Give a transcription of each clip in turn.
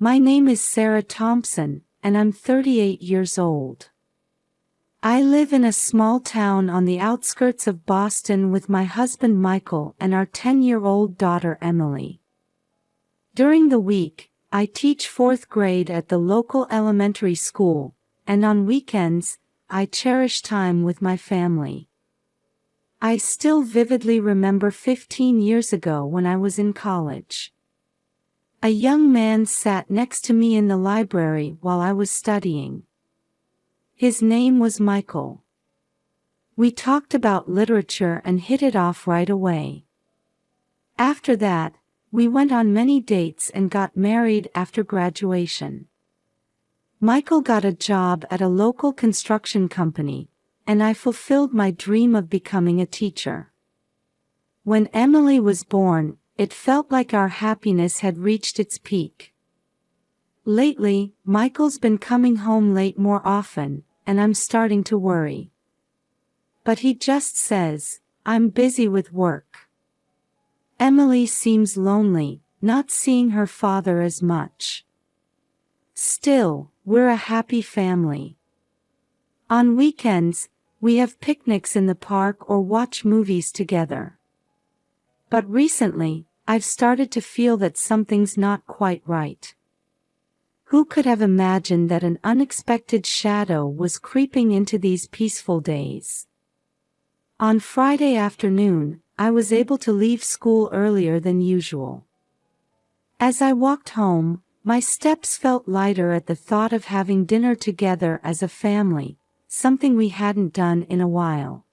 My name is Sarah Thompson, and I'm 38 years old. I live in a small town on the outskirts of Boston with my husband Michael and our 10-year-old daughter Emily. During the week, I teach 4th grade at the local elementary school, and on weekends, I cherish time with my family. I still vividly remember 15 years ago when I was in college. A young man sat next to me in the library while I was studying. His name was Michael. We talked about literature and hit it off right away. After that, we went on many dates and got married after graduation. Michael got a job at a local construction company, and I fulfilled my dream of becoming a teacher. When Emily was born, it felt like our happiness had reached its peak. Lately, Michael's been coming home late more often, and I'm starting to worry. But he just says, "I'm busy with work." Emily seems lonely, not seeing her father as much. Still, we're a happy family. On weekends, we have picnics in the park or watch movies together. But recently, I've started to feel that something's not quite right. Who could have imagined that an unexpected shadow was creeping into these peaceful days? On Friday afternoon, I was able to leave school earlier than usual. As I walked home, my steps felt lighter at the thought of having dinner together as a family, something we hadn't done in a while.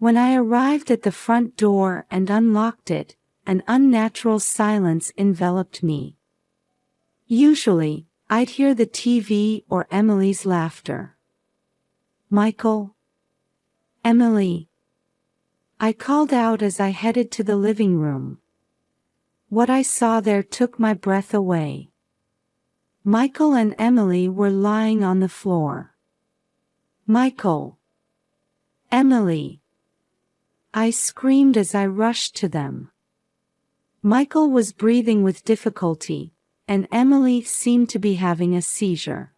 When I arrived at the front door and unlocked it, an unnatural silence enveloped me. Usually, I'd hear the TV or Emily's laughter. "Michael? Emily?" I called out as I headed to the living room. What I saw there took my breath away. Michael and Emily were lying on the floor. "Michael! Emily!" I screamed as I rushed to them. Michael was breathing with difficulty, and Emily seemed to be having a seizure.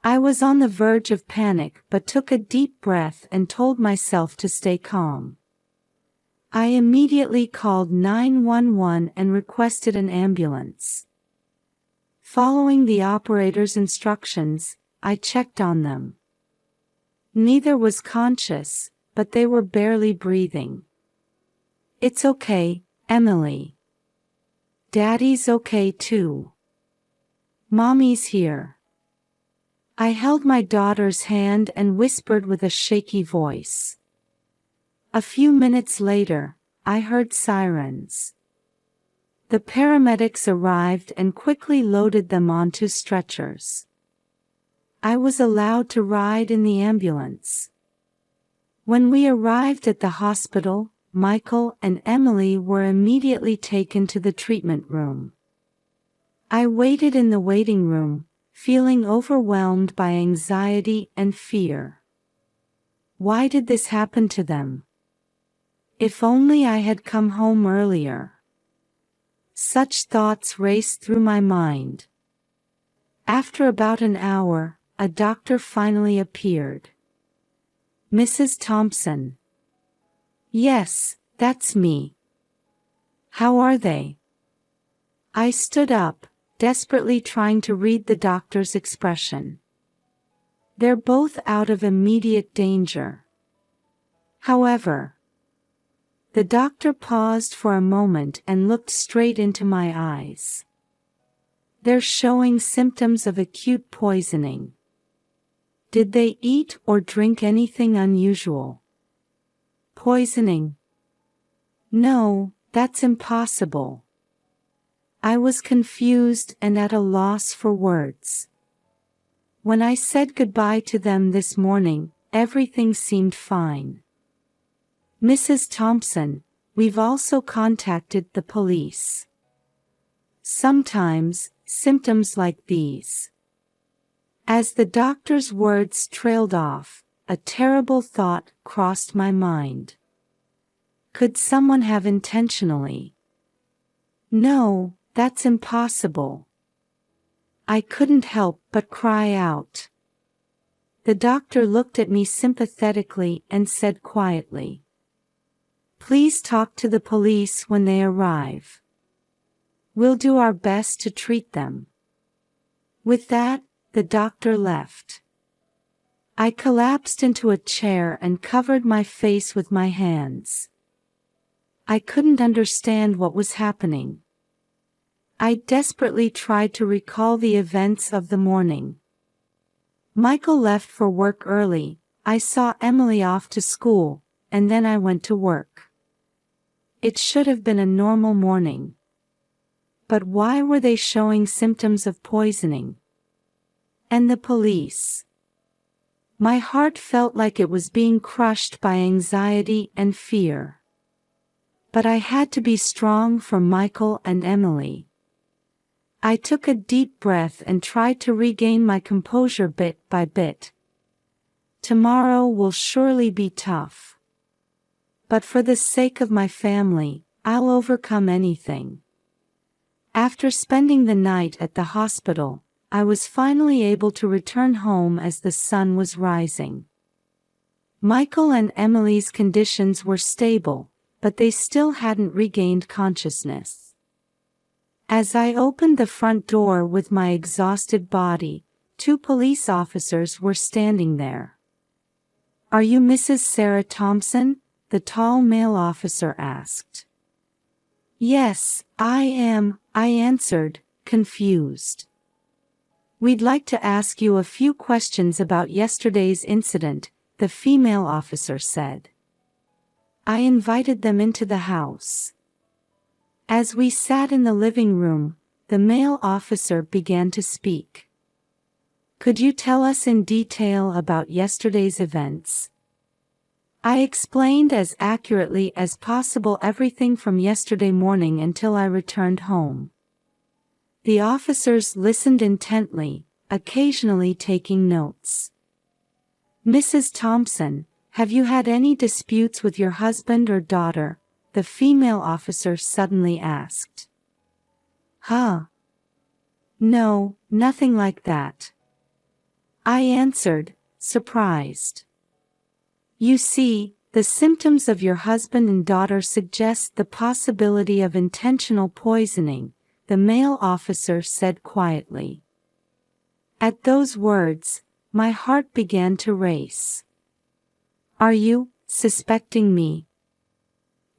I was on the verge of panic but took a deep breath and told myself to stay calm. I immediately called 911 and requested an ambulance. Following the operator's instructions, I checked on them. Neither was conscious, but they were barely breathing. "It's okay, Emily. Daddy's okay too. Mommy's here." I held my daughter's hand and whispered with a shaky voice. A few minutes later, I heard sirens. The paramedics arrived and quickly loaded them onto stretchers. I was allowed to ride in the ambulance. When we arrived at the hospital, Michael and Emily were immediately taken to the treatment room. I waited in the waiting room, feeling overwhelmed by anxiety and fear. Why did this happen to them? If only I had come home earlier. Such thoughts raced through my mind. After about an hour, a doctor finally appeared. "Mrs. Thompson." "Yes, that's me." "How are they?" I stood up, desperately trying to read the doctor's expression. "They're both out of immediate danger." However, the doctor paused for a moment and looked straight into my eyes. "They're showing symptoms of acute poisoning." "Did they eat or drink anything unusual?" "Poisoning? No, that's impossible." I was confused and at a loss for words. When I said goodbye to them this morning, everything seemed fine. "Mrs. Thompson, we've also contacted the police. Sometimes, symptoms like these." As the doctor's words trailed off, a terrible thought crossed my mind. Could someone have intentionally? No, that's impossible. I couldn't help but cry out. The doctor looked at me sympathetically and said quietly, "Please talk to the police when they arrive. We'll do our best to treat them." With that, the doctor left. I collapsed into a chair and covered my face with my hands. I couldn't understand what was happening. I desperately tried to recall the events of the morning. Michael left for work early, I saw Emily off to school, and then I went to work. It should have been a normal morning. But why were they showing symptoms of poisoning? And the police? My heart felt like it was being crushed by anxiety and fear. But I had to be strong for Michael and Emily. I took a deep breath and tried to regain my composure bit by bit. Tomorrow will surely be tough. But for the sake of my family, I'll overcome anything. After spending the night at the hospital, I was finally able to return home as the sun was rising. Michael and Emily's conditions were stable, but they still hadn't regained consciousness. As I opened the front door with my exhausted body, 2 police officers were standing there. "Are you Mrs. Sarah Thompson?" the tall male officer asked. "Yes, I am," I answered, confused. "We'd like to ask you a few questions about yesterday's incident," the female officer said. I invited them into the house. As we sat in the living room, the male officer began to speak. "Could you tell us in detail about yesterday's events?" I explained as accurately as possible everything from yesterday morning until I returned home. The officers listened intently, occasionally taking notes. "Mrs. Thompson, have you had any disputes with your husband or daughter?" the female officer suddenly asked. "Huh? No, nothing like that," I answered, surprised. "You see, the symptoms of your husband and daughter suggest the possibility of intentional poisoning," the male officer said quietly. At those words, my heart began to race. "Are you suspecting me?"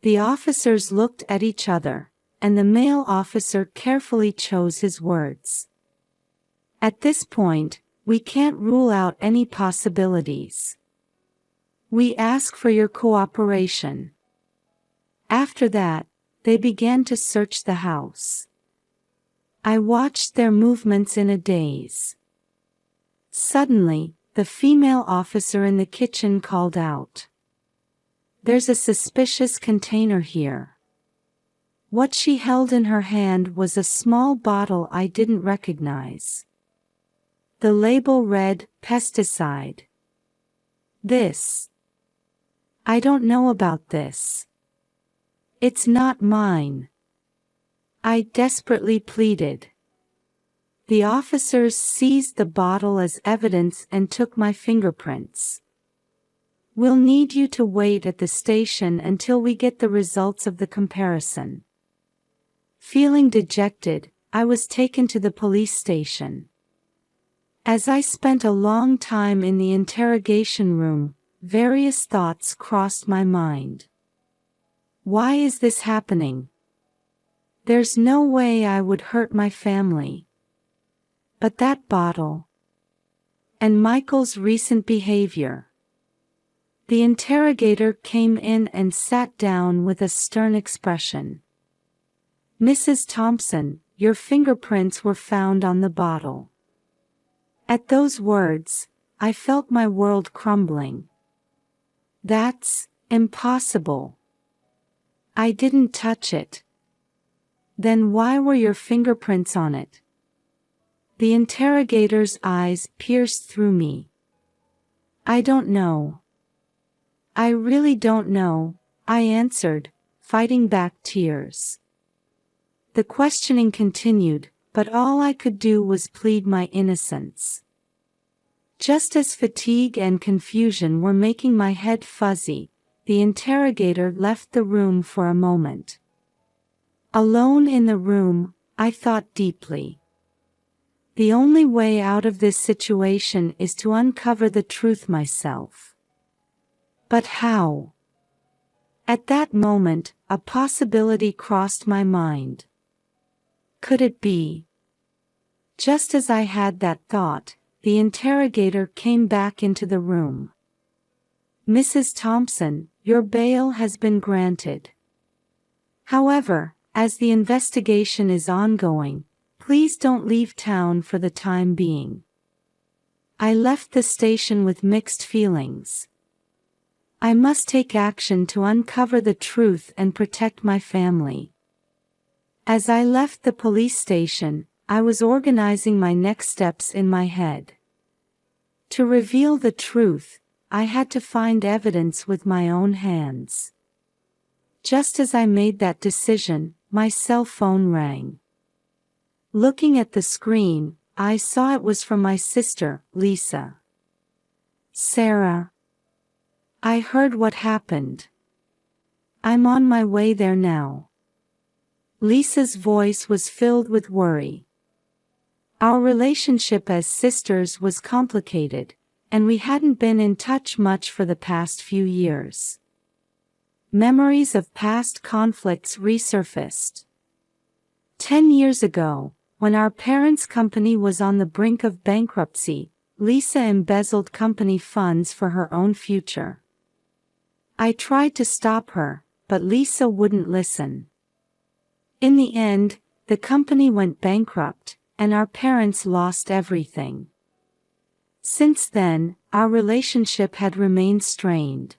The officers looked at each other, and the male officer carefully chose his words. "At this point, we can't rule out any possibilities. We ask for your cooperation." After that, they began to search the house. I watched their movements in a daze. Suddenly, the female officer in the kitchen called out, "There's a suspicious container here." What she held in her hand was a small bottle I didn't recognize. The label read, "Pesticide." "This. I don't know about this. It's not mine," I desperately pleaded. The officers seized the bottle as evidence and took my fingerprints. "We'll need you to wait at the station until we get the results of the comparison." Feeling dejected, I was taken to the police station. As I spent a long time in the interrogation room, various thoughts crossed my mind. Why is this happening? There's no way I would hurt my family. But that bottle. And Michael's recent behavior. The interrogator came in and sat down with a stern expression. "Mrs. Thompson, your fingerprints were found on the bottle." At those words, I felt my world crumbling. "That's impossible. I didn't touch it." "Then why were your fingerprints on it?" The interrogator's eyes pierced through me. "I don't know. I really don't know," I answered, fighting back tears. The questioning continued, but all I could do was plead my innocence. Just as fatigue and confusion were making my head fuzzy, the interrogator left the room for a moment. Alone in the room, I thought deeply. The only way out of this situation is to uncover the truth myself. But how? At that moment, a possibility crossed my mind. Could it be? Just as I had that thought, the interrogator came back into the room. "Mrs. Thompson, your bail has been granted. However, as the investigation is ongoing, please don't leave town for the time being." I left the station with mixed feelings. I must take action to uncover the truth and protect my family. As I left the police station, I was organizing my next steps in my head. To reveal the truth, I had to find evidence with my own hands. Just as I made that decision, my cell phone rang. Looking at the screen, I saw it was from my sister, Lisa. "Sarah, I heard what happened. I'm on my way there now." Lisa's voice was filled with worry. Our relationship as sisters was complicated, and we hadn't been in touch much for the past few years. Memories of past conflicts resurfaced. 10 years ago, when our parents' company was on the brink of bankruptcy, Lisa embezzled company funds for her own future. I tried to stop her, but Lisa wouldn't listen. In the end, the company went bankrupt, and our parents lost everything. Since then, our relationship had remained strained.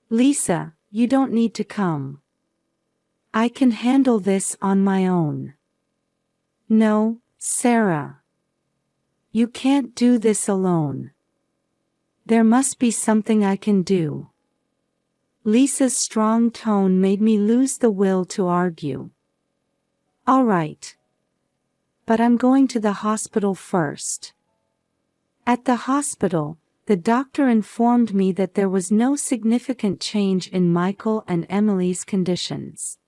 "Lisa, you don't need to come. I can handle this on my own." "No, Sarah. You can't do this alone. There must be something I can do." Lisa's strong tone made me lose the will to argue. "All right. But I'm going to the hospital first." At the hospital, the doctor informed me that there was no significant change in Michael and Emily's conditions.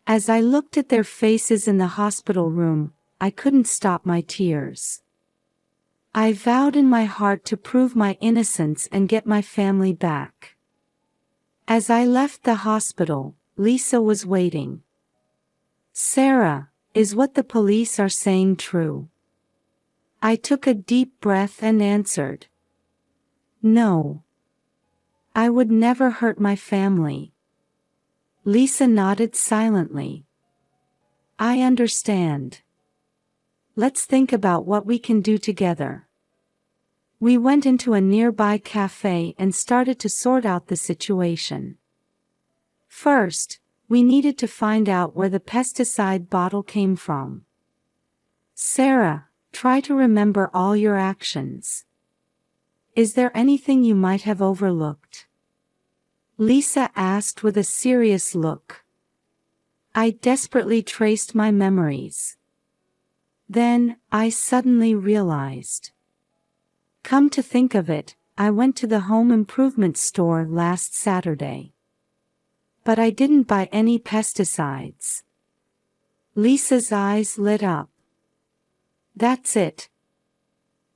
As I looked at their faces in the hospital room, I couldn't stop my tears. I vowed in my heart to prove my innocence and get my family back. As I left the hospital, Lisa was waiting. "Sarah, is what the police are saying true?" I took a deep breath and answered, "No. I would never hurt my family." Lisa nodded silently. "I understand. Let's think about what we can do together." We went into a nearby cafe and started to sort out the situation. First, we needed to find out where the pesticide bottle came from. "Sarah, try to remember all your actions. Is there anything you might have overlooked?" Lisa asked with a serious look. I desperately traced my memories. Then, I suddenly realized. Come to think of it, I went to the home improvement store last Saturday. But I didn't buy any pesticides. Lisa's eyes lit up. That's it.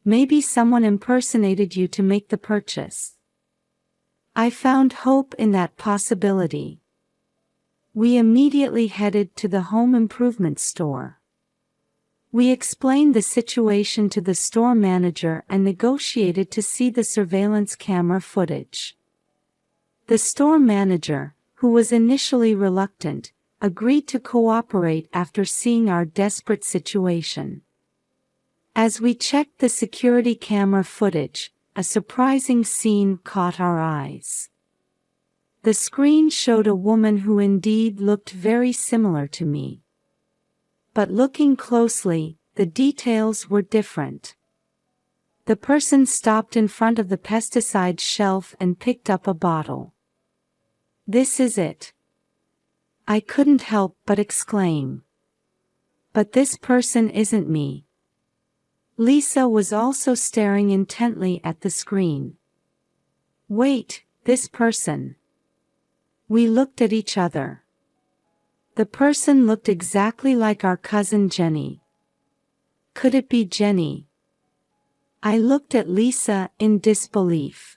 Maybe someone impersonated you to make the purchase. I found hope in that possibility. We immediately headed to the home improvement store. We explained the situation to the store manager and negotiated to see the surveillance camera footage. The store manager, who was initially reluctant, agreed to cooperate after seeing our desperate situation. As we checked the security camera footage, a surprising scene caught our eyes. The screen showed a woman who indeed looked very similar to me. But looking closely, the details were different. The person stopped in front of the pesticide shelf and picked up a bottle. "This is it." I couldn't help but exclaim. But this person isn't me. Lisa was also staring intently at the screen. Wait, this person. We looked at each other. The person looked exactly like our cousin Jenny. Could it be Jenny? I looked at Lisa in disbelief.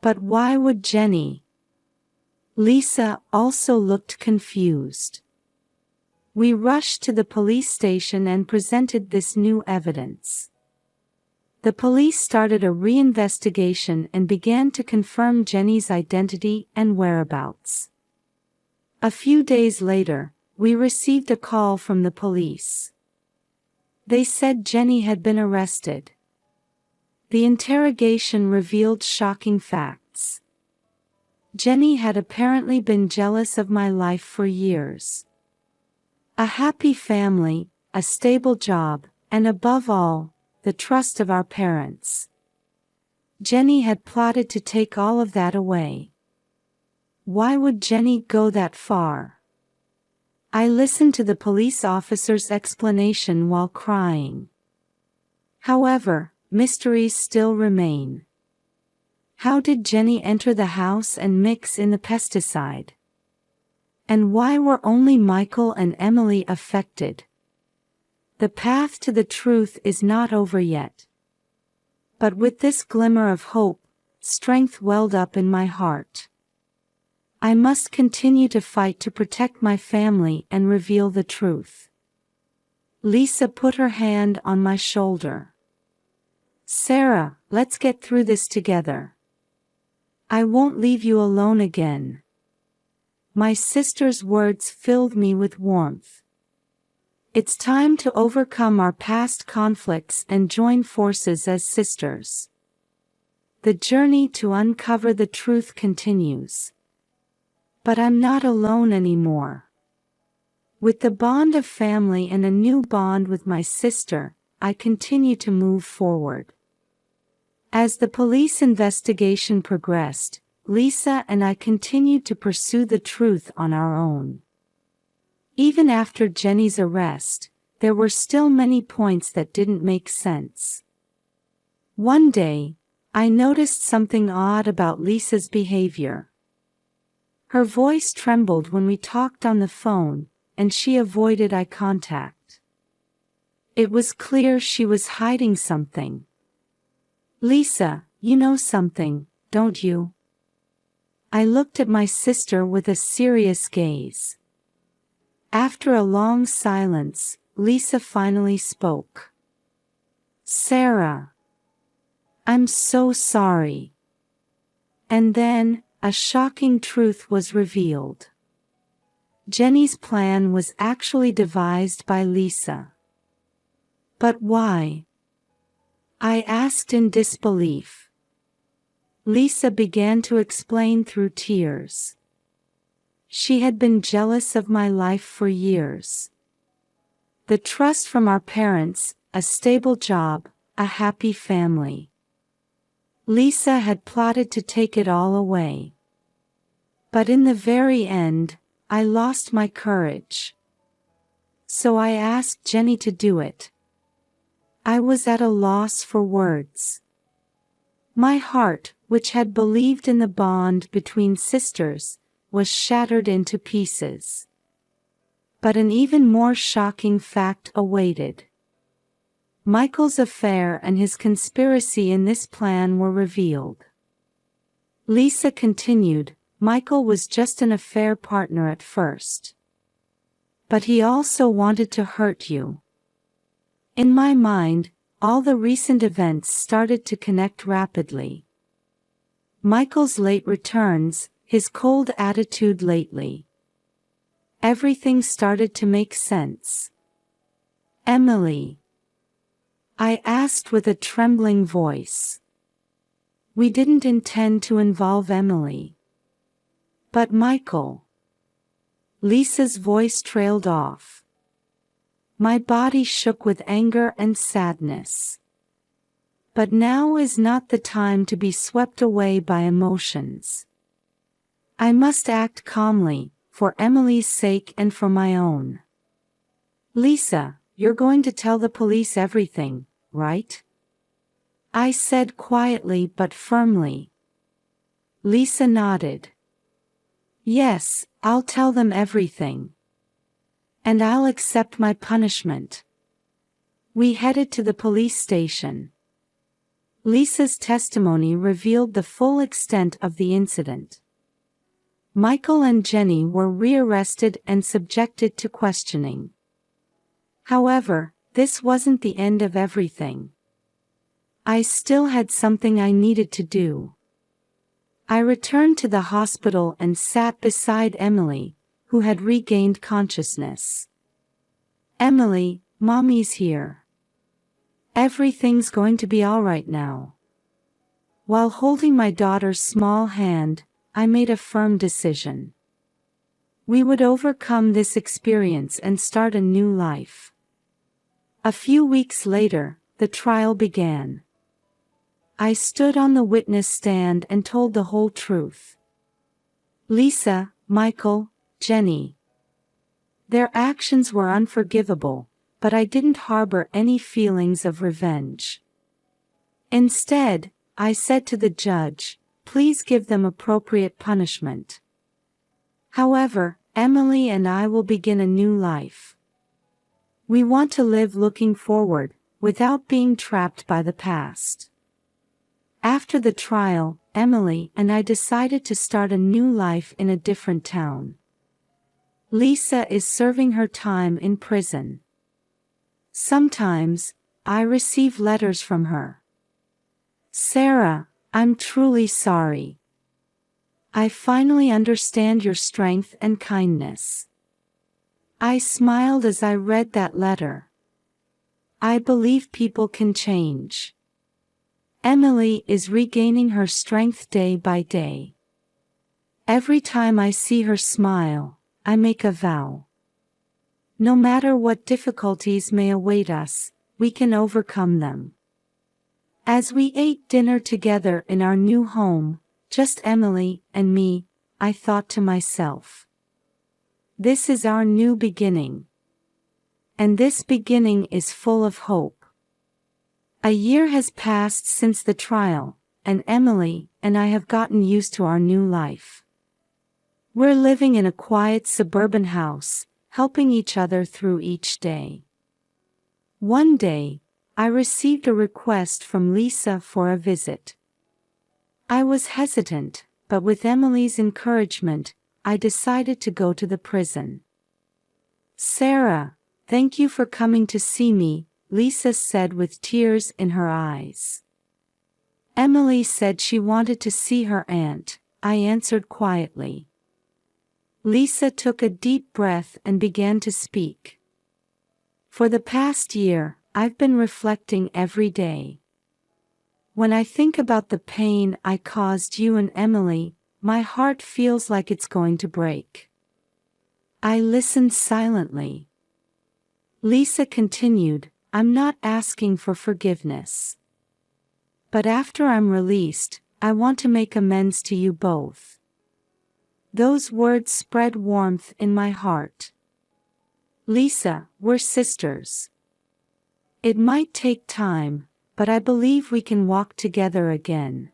But why would Jenny? Lisa also looked confused. We rushed to the police station and presented this new evidence. The police started a reinvestigation and began to confirm Jenny's identity and whereabouts. A few days later, we received a call from the police. They said Jenny had been arrested. The interrogation revealed shocking facts. Jenny had apparently been jealous of my life for years. A happy family, a stable job, and above all, the trust of our parents. Jenny had plotted to take all of that away. Why would Jenny go that far? I listened to the police officer's explanation while crying. However, mysteries still remain. How did Jenny enter the house and mix in the pesticide? And why were only Michael and Emily affected? The path to the truth is not over yet. But with this glimmer of hope, strength welled up in my heart. I must continue to fight to protect my family and reveal the truth. Lisa put her hand on my shoulder. Sarah, let's get through this together. I won't leave you alone again. My sister's words filled me with warmth. It's time to overcome our past conflicts and join forces as sisters. The journey to uncover the truth continues. But I'm not alone anymore. With the bond of family and a new bond with my sister, I continue to move forward. As the police investigation progressed, Lisa and I continued to pursue the truth on our own. Even after Jenny's arrest, there were still many points that didn't make sense. One day, I noticed something odd about Lisa's behavior. Her voice trembled when we talked on the phone, and she avoided eye contact. It was clear she was hiding something. Lisa, you know something, don't you? I looked at my sister with a serious gaze. After a long silence, Lisa finally spoke. Sarah. I'm so sorry. And then, a shocking truth was revealed. Jenny's plan was actually devised by Lisa. But why? I asked in disbelief. Lisa began to explain through tears. She had been jealous of my life for years. The trust from our parents, a stable job, a happy family. Lisa had plotted to take it all away. But in the very end, I lost my courage. So I asked Jenny to do it. I was at a loss for words. My heart, which had believed in the bond between sisters, was shattered into pieces. But an even more shocking fact awaited. Michael's affair and his conspiracy in this plan were revealed. Lisa continued, Michael was just an affair partner at first. But he also wanted to hurt you. In my mind, all the recent events started to connect rapidly. Michael's late returns, his cold attitude lately. Everything started to make sense. Emily. I asked with a trembling voice. We didn't intend to involve Emily. But Michael. Lisa's voice trailed off. My body shook with anger and sadness. But now is not the time to be swept away by emotions. I must act calmly, for Emily's sake and for my own. Lisa, you're going to tell the police everything, right? I said quietly but firmly. Lisa nodded. Yes, I'll tell them everything. And I'll accept my punishment. We headed to the police station. Lisa's testimony revealed the full extent of the incident. Michael and Jenny were rearrested and subjected to questioning. However, this wasn't the end of everything. I still had something I needed to do. I returned to the hospital and sat beside Emily, who had regained consciousness. Emily, Mommy's here. Everything's going to be all right now. While holding my daughter's small hand, I made a firm decision. We would overcome this experience and start a new life. A few weeks later, the trial began. I stood on the witness stand and told the whole truth. Lisa, Michael, Jenny. Their actions were unforgivable, but I didn't harbor any feelings of revenge. Instead, I said to the judge, please give them appropriate punishment. However, Emily and I will begin a new life. We want to live looking forward, without being trapped by the past. After the trial, Emily and I decided to start a new life in a different town. Lisa is serving her time in prison. Sometimes, I receive letters from her. Sarah, I'm truly sorry. I finally understand your strength and kindness. I smiled as I read that letter. I believe people can change. Emily is regaining her strength day by day. Every time I see her smile, I make a vow. No matter what difficulties may await us, we can overcome them. As we ate dinner together in our new home, just Emily and me, I thought to myself, this is our new beginning. And this beginning is full of hope. A year has passed since the trial, and Emily and I have gotten used to our new life. We're living in a quiet suburban house, helping each other through each day. One day, I received a request from Lisa for a visit. I was hesitant, but with Emily's encouragement, I decided to go to the prison. Sarah, thank you for coming to see me, Lisa said with tears in her eyes. Emily said she wanted to see her aunt, I answered quietly. Lisa took a deep breath and began to speak. For the past year, I've been reflecting every day. When I think about the pain I caused you and Emily, my heart feels like it's going to break. I listened silently. Lisa continued, I'm not asking for forgiveness. But after I'm released, I want to make amends to you both. Those words spread warmth in my heart. Lisa, we're sisters. It might take time, but I believe we can walk together again.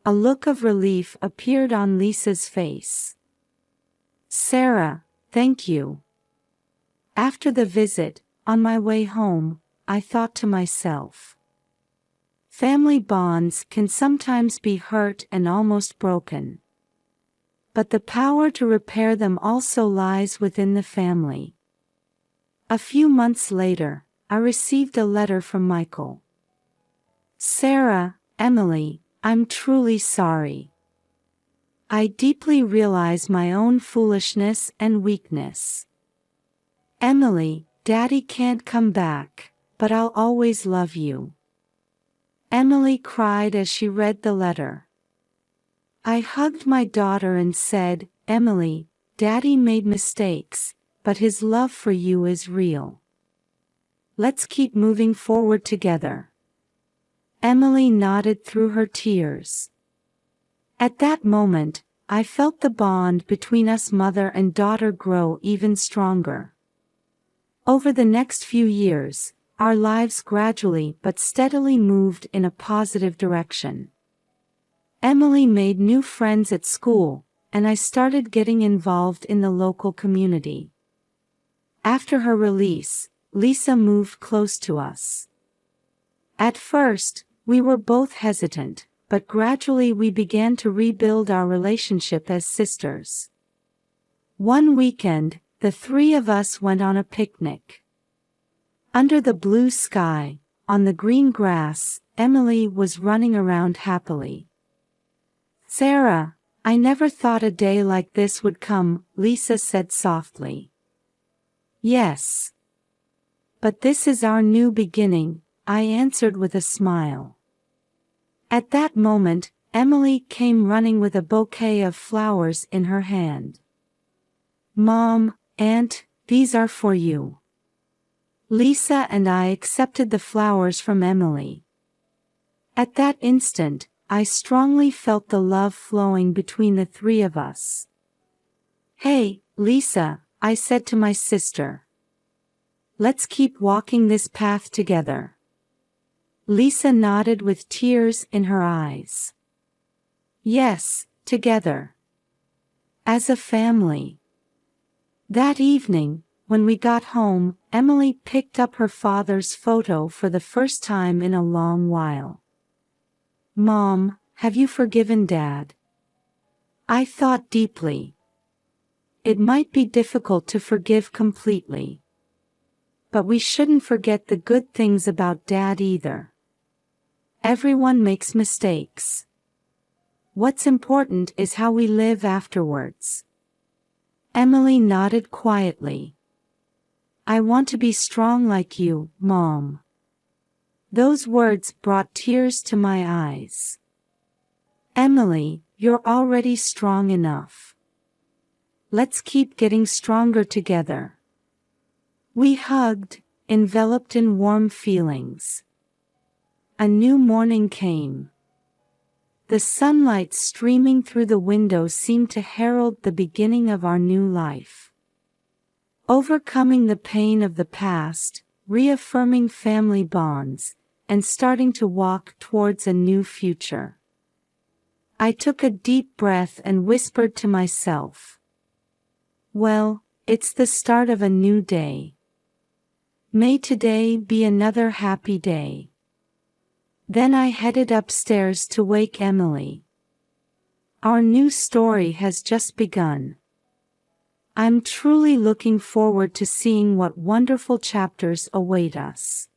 A look of relief appeared on Lisa's face. Sarah, thank you. After the visit, on my way home, I thought to myself, family bonds can sometimes be hurt and almost broken. But the power to repair them also lies within the family. A few months later, I received a letter from Michael. Sarah, Emily, I'm truly sorry. I deeply realize my own foolishness and weakness. Emily, Daddy can't come back, but I'll always love you. Emily cried as she read the letter. I hugged my daughter and said, Emily, Daddy made mistakes, but his love for you is real. Let's keep moving forward together. Emily nodded through her tears. At that moment, I felt the bond between us mother and daughter grow even stronger. Over the next few years, our lives gradually but steadily moved in a positive direction. Emily made new friends at school, and I started getting involved in the local community. After her release, Lisa moved close to us. At first, we were both hesitant, but gradually we began to rebuild our relationship as sisters. One weekend, the three of us went on a picnic. Under the blue sky, on the green grass, Emily was running around happily. "Sarah, I never thought a day like this would come," Lisa said softly. "Yes. But this is our new beginning," I answered with a smile. At that moment, Emily came running with a bouquet of flowers in her hand. "Mom, Aunt, these are for you." Lisa and I accepted the flowers from Emily. At that instant, I strongly felt the love flowing between the three of us. "Hey, Lisa," I said to my sister. "Let's keep walking this path together." Lisa nodded with tears in her eyes. "Yes, together. As a family." That evening, when we got home, Emily picked up her father's photo for the first time in a long while. "Mom, have you forgiven Dad?" I thought deeply. It might be difficult to forgive completely. But we shouldn't forget the good things about Dad either. Everyone makes mistakes. What's important is how we live afterwards. Emily nodded quietly. "I want to be strong like you, Mom." Those words brought tears to my eyes. "Emily, you're already strong enough. Let's keep getting stronger together." We hugged, enveloped in warm feelings. A new morning came. The sunlight streaming through the window seemed to herald the beginning of our new life. Overcoming the pain of the past, reaffirming family bonds, and starting to walk towards a new future. I took a deep breath and whispered to myself, "Well, it's the start of a new day. May today be another happy day." Then I headed upstairs to wake Emily. Our new story has just begun. I'm truly looking forward to seeing what wonderful chapters await us.